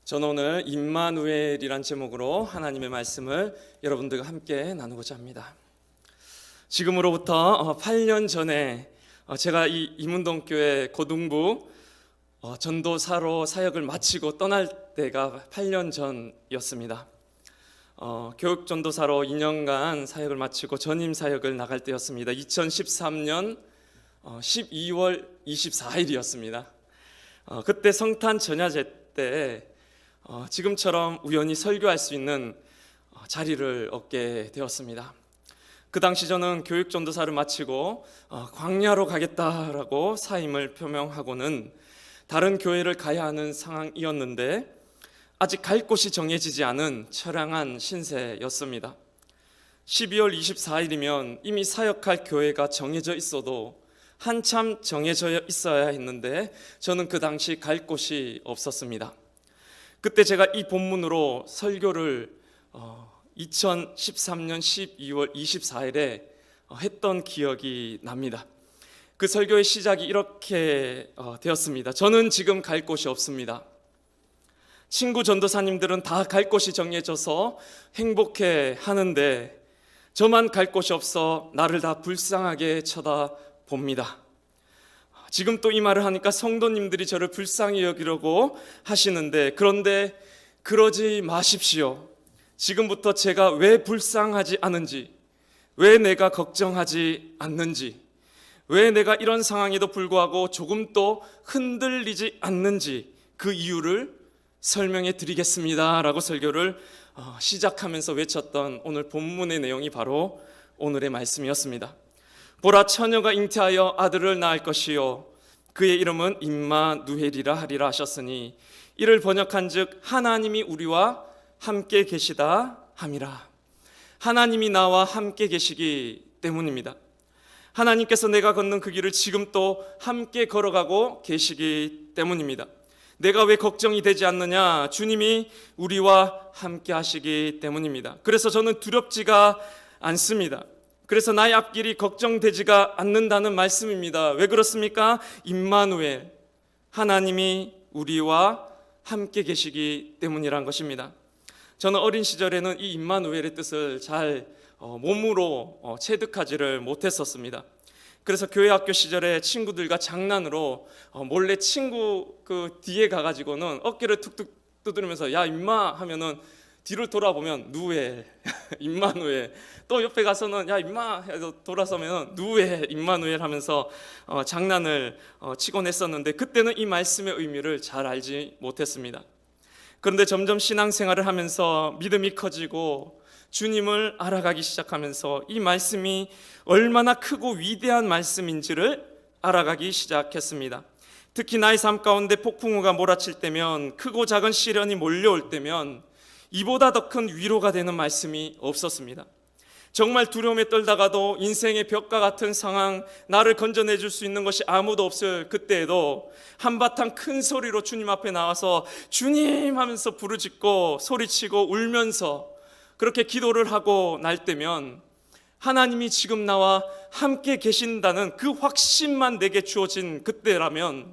저는 오늘 임마누엘이란 제목으로 하나님의 말씀을 여러분들과 함께 나누고자 합니다. 지금으로부터 8년 전에 제가 이 이문동교회 고등부 전도사로 사역을 마치고 떠날 때가 8년 전이었습니다. 교육전도사로 2년간 사역을 마치고 전임 사역을 나갈 때였습니다. 2013년 12월 24일이었습니다. 그때 성탄 전야제 때 지금처럼 우연히 설교할 수 있는 자리를 얻게 되었습니다. 그 당시 저는 교육전도사를 마치고 광야로 가겠다라고 사임을 표명하고는 다른 교회를 가야 하는 상황이었는데 아직 갈 곳이 정해지지 않은 처량한 신세였습니다. 12월 24일이면 이미 사역할 교회가 정해져 있어도 한참 정해져 있어야 했는데 저는 그 당시 갈 곳이 없었습니다. 그때 제가 이 본문으로 설교를 2013년 12월 24일에 했던 기억이 납니다. 그 설교의 시작이 이렇게 되었습니다. 저는 지금 갈 곳이 없습니다. 친구 전도사님들은 다 갈 곳이 정해져서 행복해 하는데 저만 갈 곳이 없어 나를 다 불쌍하게 쳐다봅니다. 지금 또 이 말을 하니까 성도님들이 저를 불쌍히 여기려고 하시는데, 그런데 그러지 마십시오. 지금부터 제가 왜 불쌍하지 않은지, 왜 내가 걱정하지 않는지, 왜 내가 이런 상황에도 불구하고 조금도 흔들리지 않는지 그 이유를 설명해 드리겠습니다 라고 설교를 시작하면서 외쳤던 오늘 본문의 내용이 바로 오늘의 말씀이었습니다. 보라, 처녀가 잉태하여 아들을 낳을 것이요 그의 이름은 임마누엘이라 하리라 하셨으니 이를 번역한즉 하나님이 우리와 함께 계시다 함이라. 하나님이 나와 함께 계시기 때문입니다. 하나님께서 내가 걷는 그 길을 지금 또 함께 걸어가고 계시기 때문입니다. 내가 왜 걱정이 되지 않느냐? 주님이 우리와 함께 하시기 때문입니다. 그래서 저는 두렵지가 않습니다. 그래서 나의 앞길이 걱정되지가 않는다는 말씀입니다. 왜 그렇습니까? 임마누엘, 하나님이 우리와 함께 계시기 때문이란 것입니다. 저는 어린 시절에는 이 임마누엘의 뜻을 잘 몸으로 체득하지를 못했었습니다. 그래서 교회 학교 시절에 친구들과 장난으로 몰래 친구 그 뒤에 가가지고는 어깨를 툭툭 두드리면서 야 임마 하면은 뒤를 돌아보면 누엘, 임마누엘. 또 옆에 가서는 야 임마 해서 돌아서면 누엘, 임마누엘 하면서 장난을 치곤 했었는데 그때는 이 말씀의 의미를 잘 알지 못했습니다. 그런데 점점 신앙생활을 하면서 믿음이 커지고 주님을 알아가기 시작하면서 이 말씀이 얼마나 크고 위대한 말씀인지를 알아가기 시작했습니다. 특히 나의 삶 가운데 폭풍우가 몰아칠 때면, 크고 작은 시련이 몰려올 때면 이보다 더 큰 위로가 되는 말씀이 없었습니다. 정말 두려움에 떨다가도 인생의 벽과 같은 상황, 나를 건져내줄 수 있는 것이 아무도 없을 그때에도 한바탕 큰 소리로 주님 앞에 나와서 주님 하면서 부르짖고 소리치고 울면서 그렇게 기도를 하고 날 때면 하나님이 지금 나와 함께 계신다는 그 확신만 내게 주어진 그때라면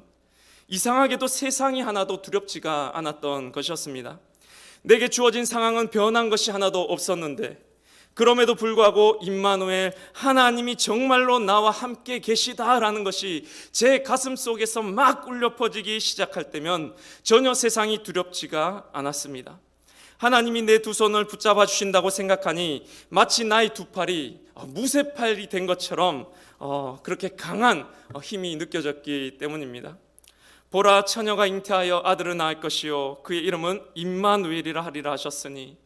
이상하게도 세상이 하나도 두렵지가 않았던 것이었습니다. 내게 주어진 상황은 변한 것이 하나도 없었는데 그럼에도 불구하고 임마누엘, 하나님이 정말로 나와 함께 계시다라는 것이 제 가슴 속에서 막 울려 퍼지기 시작할 때면 전혀 세상이 두렵지가 않았습니다. 하나님이 내 두 손을 붙잡아 주신다고 생각하니 마치 나의 두 팔이 무쇠팔이 된 것처럼 그렇게 강한 힘이 느껴졌기 때문입니다. 보라, 처녀가 잉태하여 아들을 낳을 것이요 그의 이름은 임마누엘이라 하리라 하셨으니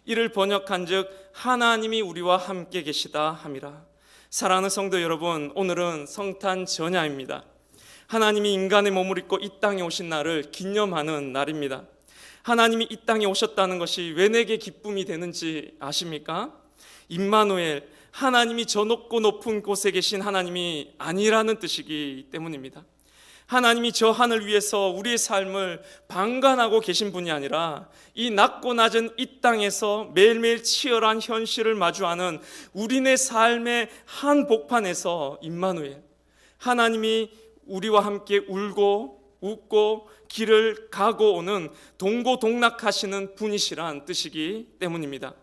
이를 번역한즉 하나님이 우리와 함께 계시다 함이라. 사랑하는 성도 여러분, 오늘은 성탄 전야입니다. 하나님이 인간의 몸을 입고 이 땅에 오신 날을 기념하는 날입니다. 하나님이 이 땅에 오셨다는 것이 왜 내게 기쁨이 되는지 아십니까? 임마누엘, 하나님이 저 높고 높은 곳에 계신 하나님이 아니라는 뜻이기 때문입니다. 하나님이 저 하늘 위에서 우리의 삶을 방관하고 계신 분이 아니라 이 낮고 낮은 이 땅에서 매일매일 치열한 현실을 마주하는 우리네 삶의 한 복판에서 임마누엘, 하나님이 우리와 함께 울고 웃고 길을 가고 오는 동고동락하시는 분이시란 뜻이기 때문입니다.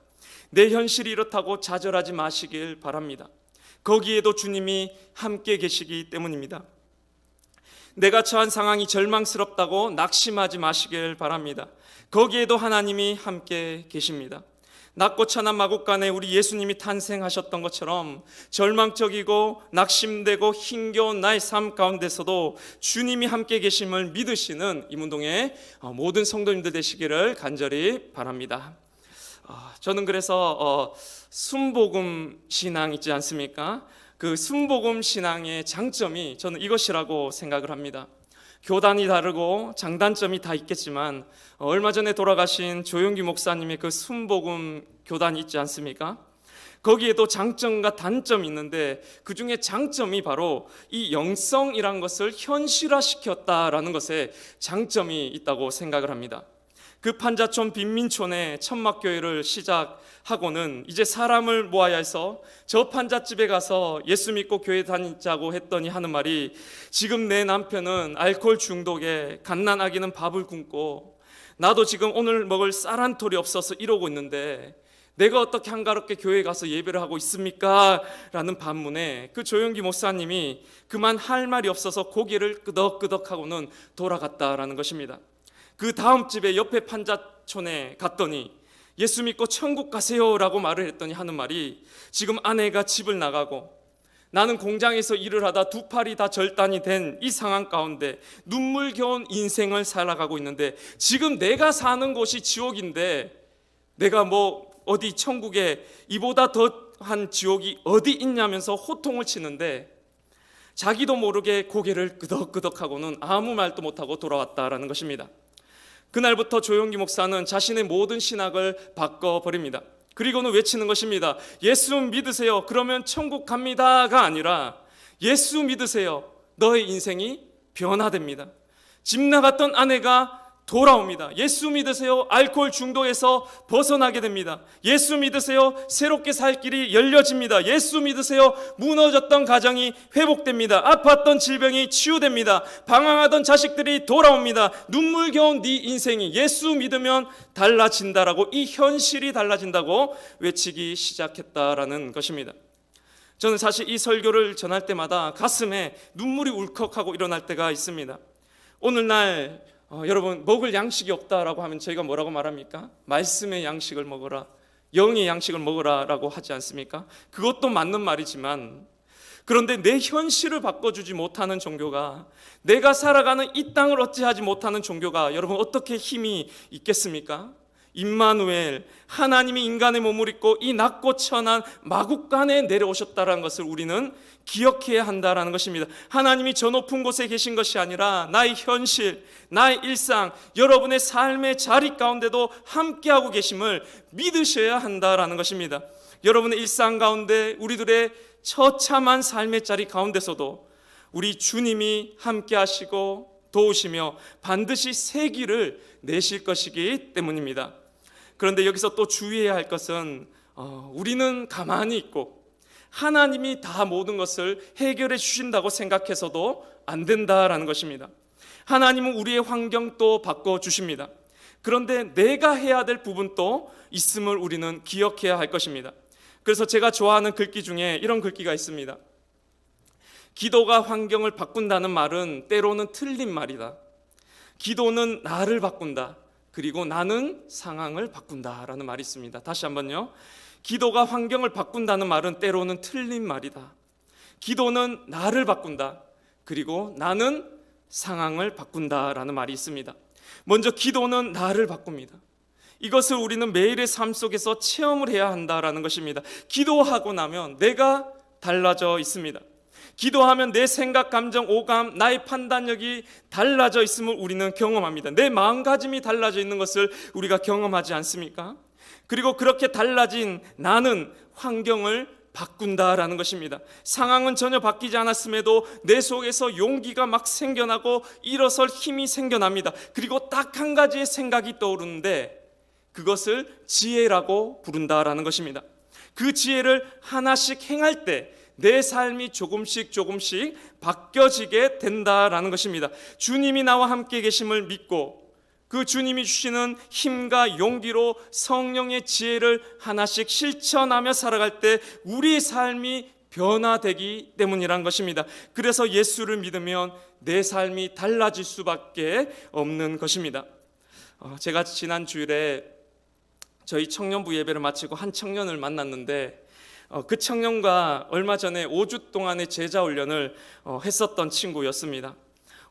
내 현실이 이렇다고 좌절하지 마시길 바랍니다. 거기에도 주님이 함께 계시기 때문입니다. 내가 처한 상황이 절망스럽다고 낙심하지 마시길 바랍니다. 거기에도 하나님이 함께 계십니다. 낮고 찬한 마국간에 우리 예수님이 탄생하셨던 것처럼 절망적이고 낙심되고 힘겨운 나의 삶 가운데서도 주님이 함께 계심을 믿으시는 이문동의 모든 성도님들 되시기를 간절히 바랍니다. 저는 그래서 순복음 신앙 있지 않습니까? 그 순복음 신앙의 장점이 저는 이것이라고 생각을 합니다. 교단이 다르고 장단점이 다 있겠지만 얼마 전에 돌아가신 조용기 목사님의 그 순복음 교단이 있지 않습니까? 거기에도 장점과 단점이 있는데 그 중에 장점이 바로 이 영성이란 것을 현실화시켰다라는 것에 장점이 있다고 생각을 합니다. 그 판자촌 빈민촌에 천막교회를 시작하고는 이제 사람을 모아야 해서 저 판잣집에 가서 예수 믿고 교회 다니자고 했더니 하는 말이, 지금 내 남편은 알코올 중독에 갓난아기는 밥을 굶고 나도 지금 오늘 먹을 쌀 한 톨이 없어서 이러고 있는데 내가 어떻게 한가롭게 교회에 가서 예배를 하고 있습니까? 라는 반문에 그 조용기 목사님이 그만 할 말이 없어서 고개를 끄덕끄덕하고는 돌아갔다라는 것입니다. 그 다음 집에 옆에 판자촌에 갔더니 예수 믿고 천국 가세요 라고 말을 했더니 하는 말이, 지금 아내가 집을 나가고 나는 공장에서 일을 하다 두 팔이 다 절단이 된 이 상황 가운데 눈물겨운 인생을 살아가고 있는데 지금 내가 사는 곳이 지옥인데 내가 뭐 어디 천국에 이보다 더한 지옥이 어디 있냐면서 호통을 치는데 자기도 모르게 고개를 끄덕끄덕하고는 아무 말도 못하고 돌아왔다라는 것입니다. 그날부터 조용기 목사는 자신의 모든 신학을 바꿔버립니다. 그리고는 외치는 것입니다. 예수 믿으세요. 그러면 천국 갑니다가 아니라 예수 믿으세요. 너의 인생이 변화됩니다. 집 나갔던 아내가 돌아옵니다. 예수 믿으세요. 알코올 중독에서 벗어나게 됩니다. 예수 믿으세요. 새롭게 살 길이 열려집니다. 예수 믿으세요. 무너졌던 가정이 회복됩니다. 아팠던 질병이 치유됩니다. 방황하던 자식들이 돌아옵니다. 눈물겨운 네 인생이 예수 믿으면 달라진다라고, 이 현실이 달라진다고 외치기 시작했다라는 것입니다. 저는 사실 이 설교를 전할 때마다 가슴에 눈물이 울컥하고 일어날 때가 있습니다. 오늘날 여러분, 먹을 양식이 없다라고 하면 저희가 뭐라고 말합니까? 말씀의 양식을 먹어라, 영의 양식을 먹어라 라고 하지 않습니까? 그것도 맞는 말이지만, 그런데 내 현실을 바꿔주지 못하는 종교가, 내가 살아가는 이 땅을 어찌하지 못하는 종교가 여러분 어떻게 힘이 있겠습니까? 임마누엘, 하나님이 인간의 몸을 입고 이 낮고 천한 마국간에 내려오셨다는 것을 우리는 기억해야 한다는 것입니다. 하나님이 저 높은 곳에 계신 것이 아니라 나의 현실, 나의 일상, 여러분의 삶의 자리 가운데도 함께하고 계심을 믿으셔야 한다는 것입니다. 여러분의 일상 가운데, 우리들의 처참한 삶의 자리 가운데서도 우리 주님이 함께하시고 도우시며 반드시 새 길을 내실 것이기 때문입니다. 그런데 여기서 또 주의해야 할 것은 우리는 가만히 있고 하나님이 다 모든 것을 해결해 주신다고 생각해서도 안 된다라는 것입니다. 하나님은 우리의 환경도 바꿔주십니다. 그런데 내가 해야 될 부분도 있음을 우리는 기억해야 할 것입니다. 그래서 제가 좋아하는 글귀 중에 이런 글귀가 있습니다. 기도가 환경을 바꾼다는 말은 때로는 틀린 말이다. 기도는 나를 바꾼다. 그리고 나는 상황을 바꾼다라는 말이 있습니다. 다시 한번요. 기도가 환경을 바꾼다는 말은 때로는 틀린 말이다. 기도는 나를 바꾼다. 그리고 나는 상황을 바꾼다라는 말이 있습니다. 먼저 기도는 나를 바꿉니다. 이것을 우리는 매일의 삶 속에서 체험을 해야 한다라는 것입니다. 기도하고 나면 내가 달라져 있습니다. 기도하면 내 생각, 감정, 오감, 나의 판단력이 달라져 있음을 우리는 경험합니다. 내 마음가짐이 달라져 있는 것을 우리가 경험하지 않습니까? 그리고 그렇게 달라진 나는 환경을 바꾼다라는 것입니다. 상황은 전혀 바뀌지 않았음에도 내 속에서 용기가 막 생겨나고 일어설 힘이 생겨납니다. 그리고 딱 한 가지의 생각이 떠오르는데 그것을 지혜라고 부른다라는 것입니다. 그 지혜를 하나씩 행할 때 내 삶이 조금씩 바뀌어지게 된다라는 것입니다. 주님이 나와 함께 계심을 믿고 그 주님이 주시는 힘과 용기로 성령의 지혜를 하나씩 실천하며 살아갈 때 우리 삶이 변화되기 때문이란 것입니다. 그래서 예수를 믿으면 내 삶이 달라질 수밖에 없는 것입니다. 제가 지난 주일에 저희 청년부 예배를 마치고 한 청년을 만났는데 그 청년과 얼마 전에 5주 동안의 제자훈련을 했었던 친구였습니다.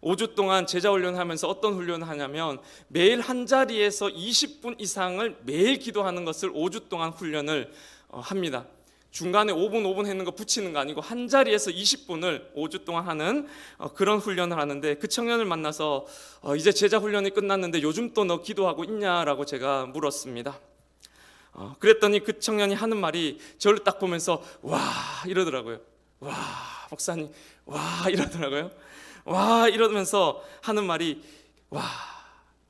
5주 동안 제자훈련을 하면서 어떤 훈련을 하냐면 매일 한 자리에서 20분 이상을 매일 기도하는 것을 5주 동안 훈련을 합니다. 중간에 5분 했는 거 붙이는 거 아니고 한 자리에서 20분을 5주 동안 하는 그런 훈련을 하는데 그 청년을 만나서 이제 제자 훈련이 끝났는데 요즘 또 너 기도하고 있냐라고 제가 물었습니다. 그랬더니 그 청년이 하는 말이 저를 딱 보면서 와 이러더라고요. 와 목사님 와 이러더라고요. 와 이러면서 하는 말이 와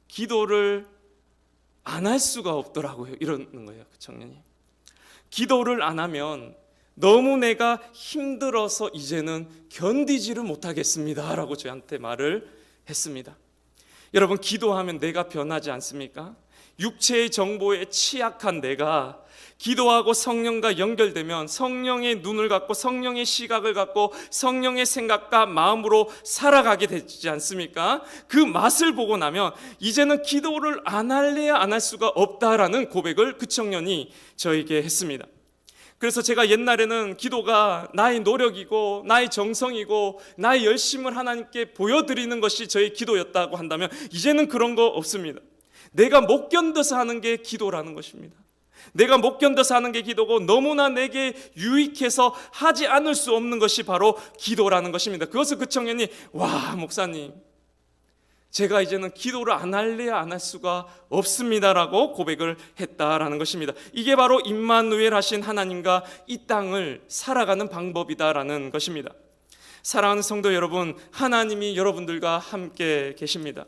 기도를 안 할 수가 없더라고요. 이러는 거예요. 그 청년이. 기도를 안 하면 너무 내가 힘들어서 이제는 견디지를 못하겠습니다 라고 저한테 말을 했습니다. 여러분 기도하면 내가 변하지 않습니까? 육체의 정보에 취약한 내가 기도하고 성령과 연결되면 성령의 눈을 갖고 성령의 시각을 갖고 성령의 생각과 마음으로 살아가게 되지 않습니까? 그 맛을 보고 나면 이제는 기도를 안 할래야 안 할 수가 없다라는 고백을 그 청년이 저에게 했습니다. 그래서 제가 옛날에는 기도가 나의 노력이고 나의 정성이고 나의 열심을 하나님께 보여드리는 것이 저의 기도였다고 한다면 이제는 그런 거 없습니다. 내가 못 견뎌서 하는 게 기도라는 것입니다. 내가 못 견뎌서 하는 게 기도고 너무나 내게 유익해서 하지 않을 수 없는 것이 바로 기도라는 것입니다. 그것을 그 청년이 와 목사님 제가 이제는 기도를 안 할래야 안 할 수가 없습니다라고 고백을 했다라는 것입니다. 이게 바로 임마누엘 하신 하나님과 이 땅을 살아가는 방법이다라는 것입니다. 사랑하는 성도 여러분, 하나님이 여러분들과 함께 계십니다.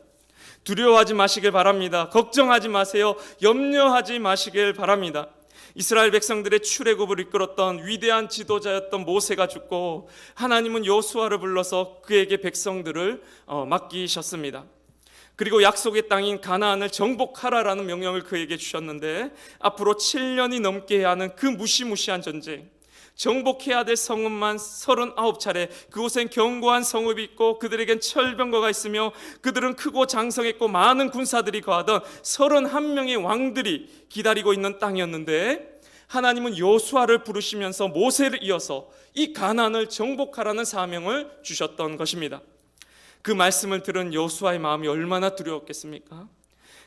두려워하지 마시길 바랍니다. 걱정하지 마세요. 염려하지 마시길 바랍니다. 이스라엘 백성들의 출애굽을 이끌었던 위대한 지도자였던 모세가 죽고 하나님은 여호수아를 불러서 그에게 백성들을 맡기셨습니다. 그리고 약속의 땅인 가나안을 정복하라라는 명령을 그에게 주셨는데 앞으로 7년이 넘게 해야 하는 그 무시무시한 전쟁, 정복해야 될 성읍만 39차례, 그곳엔 견고한 성읍이 있고 그들에겐 철병거가 있으며 그들은 크고 장성했고 많은 군사들이 거하던 31명의 왕들이 기다리고 있는 땅이었는데 하나님은 여호수아를 부르시면서 모세를 이어서 이 가나안을 정복하라는 사명을 주셨던 것입니다. 그 말씀을 들은 여호수아의 마음이 얼마나 두려웠겠습니까?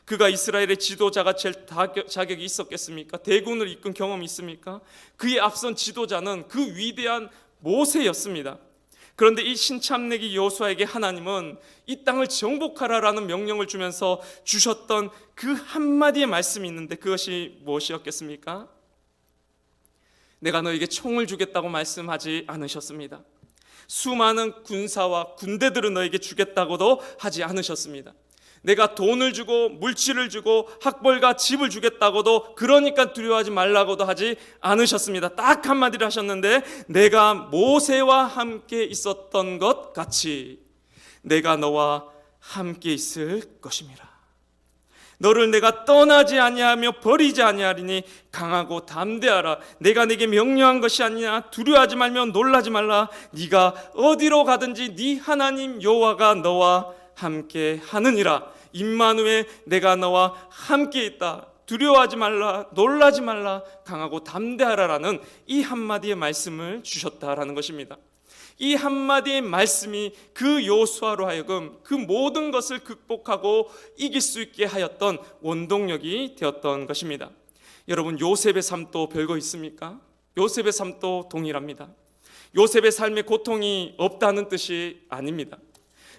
그가 이스라엘의 지도자가 될 자격이 있었겠습니까? 대군을 이끈 경험이 있습니까? 그의 앞선 지도자는 그 위대한 모세였습니다. 그런데 이 신참내기 여호수아에게 하나님은 이 땅을 정복하라라는 명령을 주면서 주셨던 그 한마디의 말씀이 있는데 그것이 무엇이었겠습니까? 내가 너에게 총을 주겠다고 말씀하지 않으셨습니다. 수많은 군사와 군대들을 너에게 주겠다고도 하지 않으셨습니다. 내가 돈을 주고 물질을 주고 학벌과 집을 주겠다고도 그러니까 두려워하지 말라고도 하지 않으셨습니다. 딱 한마디를 하셨는데 내가 모세와 함께 있었던 것 같이 내가 너와 함께 있을 것임이라. 너를 내가 떠나지 아니하며 버리지 아니하리니 강하고 담대하라. 내가 내게 명령한 것이 아니냐. 두려워하지 말며 놀라지 말라. 네가 어디로 가든지 네 하나님 여호와가 너와 함께 하느니라. 임마누엘 내가 너와 함께 있다. 두려워하지 말라, 놀라지 말라, 강하고 담대하라라는 이 한마디의 말씀을 주셨다라는 것입니다. 이 한마디의 말씀이 그 여호수아로 하여금 그 모든 것을 극복하고 이길 수 있게 하였던 원동력이 되었던 것입니다. 여러분 요셉의 삶도 별거 있습니까? 요셉의 삶도 동일합니다. 요셉의 삶에 고통이 없다는 뜻이 아닙니다.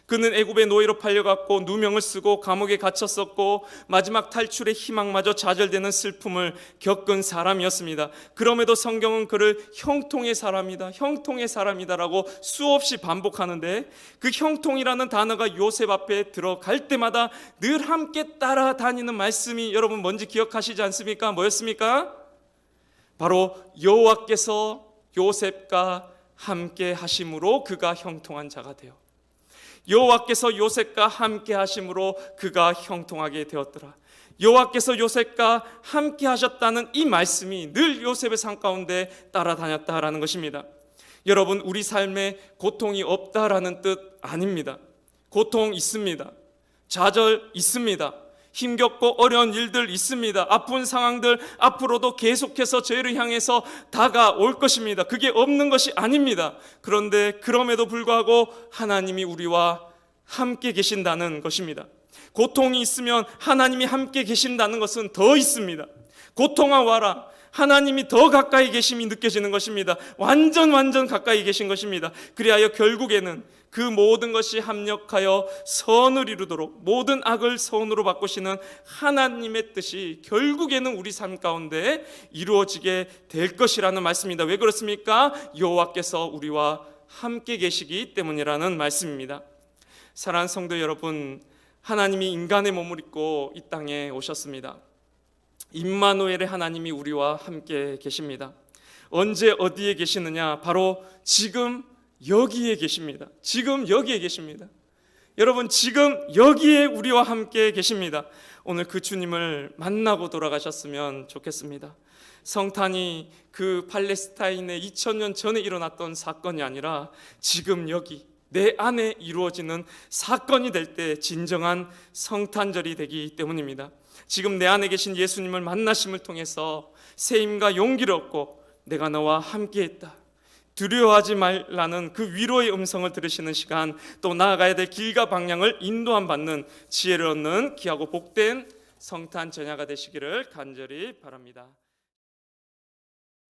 그는 애굽의 노예로 팔려갔고 누명을 쓰고 감옥에 갇혔었고 마지막 탈출의 희망마저 좌절되는 슬픔을 겪은 사람이었습니다. 그럼에도 성경은 그를 형통의 사람이다, 형통의 사람이다라고 수없이 반복하는데 그 형통이라는 단어가 요셉 앞에 들어갈 때마다 늘 함께 따라다니는 말씀이 여러분 뭔지 기억하시지 않습니까? 뭐였습니까? 바로 여호와께서 요셉과 함께 하심으로 그가 형통한 자가 되어 여호와께서 요셉과 함께 하심으로 그가 형통하게 되었더라. 여호와께서 요셉과 함께 하셨다는 이 말씀이 늘 요셉의 삶 가운데 따라다녔다라는 것입니다. 여러분, 우리 삶에 고통이 없다라는 뜻 아닙니다. 고통 있습니다. 좌절 있습니다. 힘겹고 어려운 일들 있습니다. 아픈 상황들 앞으로도 계속해서 저희를 향해서 다가올 것입니다. 그게 없는 것이 아닙니다. 그런데 그럼에도 불구하고 하나님이 우리와 함께 계신다는 것입니다. 고통이 있으면 하나님이 함께 계신다는 것은 더 있습니다. 고통아 와라, 하나님이 더 가까이 계심이 느껴지는 것입니다. 완전 가까이 계신 것입니다. 그리하여 결국에는 그 모든 것이 합력하여 선을 이루도록 모든 악을 선으로 바꾸시는 하나님의 뜻이 결국에는 우리 삶 가운데 이루어지게 될 것이라는 말씀입니다. 왜 그렇습니까? 여호와께서 우리와 함께 계시기 때문이라는 말씀입니다. 사랑하는 성도 여러분, 하나님이 인간의 몸을 입고 이 땅에 오셨습니다. 임마누엘의 하나님이 우리와 함께 계십니다. 언제 어디에 계시느냐? 바로 지금 여기에 계십니다. 지금 여기에 계십니다. 여러분, 지금 여기에 우리와 함께 계십니다. 오늘 그 주님을 만나고 돌아가셨으면 좋겠습니다. 성탄이 그 팔레스타인의 2000년 전에 일어났던 사건이 아니라 지금 여기 내 안에 이루어지는 사건이 될 때 진정한 성탄절이 되기 때문입니다. 지금 내 안에 계신 예수님을 만나심을 통해서 새 힘과 용기를 얻고 내가 너와 함께했다, 두려워하지 말라는 그 위로의 음성을 들으시는 시간, 또 나아가야 될 길과 방향을 인도함 받는 지혜를 얻는 귀하고 복된 성탄 전야가 되시기를 간절히 바랍니다.